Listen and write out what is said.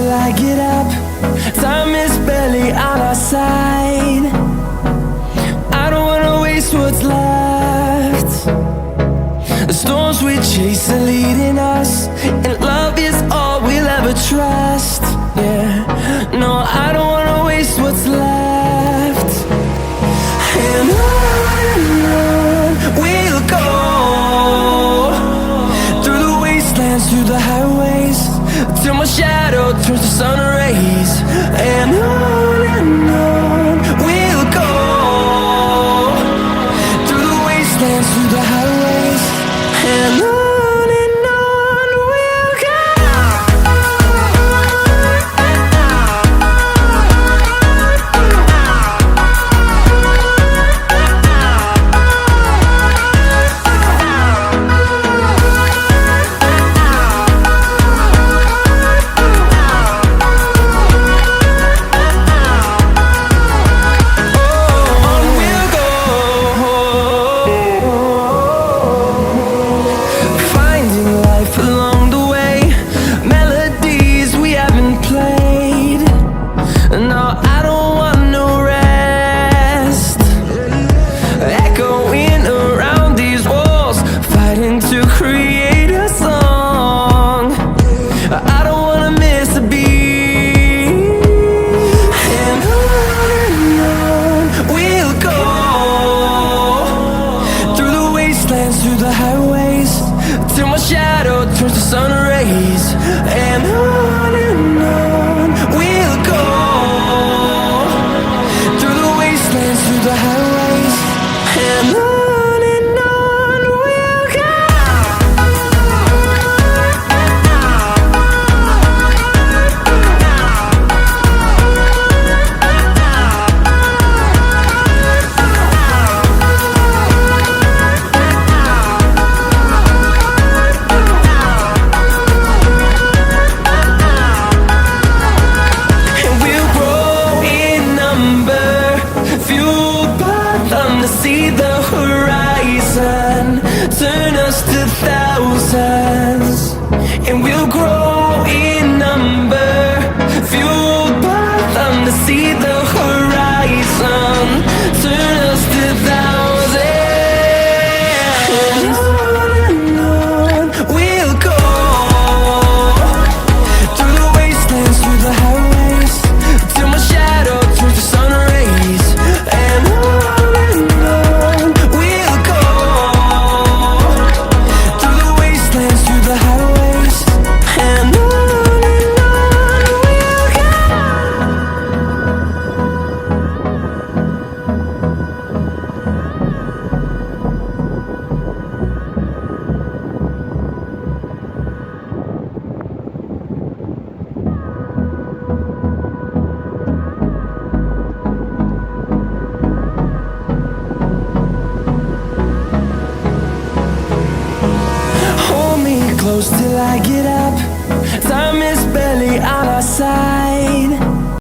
till I get up. Time is barely on our side. I don't wanna waste what's left. The storms we chase are leading us, and love is all we'll ever trust. Yeah, no, I don't wanna waste what's left. And on we'll go, through the wastelands, through the highways, till my shadow turns to sun rays. And on we'll go, through the wastelands, through the highways, and on we'll go. Through the highways, till my shadow turns to sun rays. And on we'll go, through the wastelands, through the highways, and on we'll go. See the horizon turn us to thousands, and we'll grow in number, fueled by them to see the horizon turn us to thousands. And on we'll go, through the wastelands, through the highways, till my shadow turns to sun rays. And close till I get up. Time is barely on our side.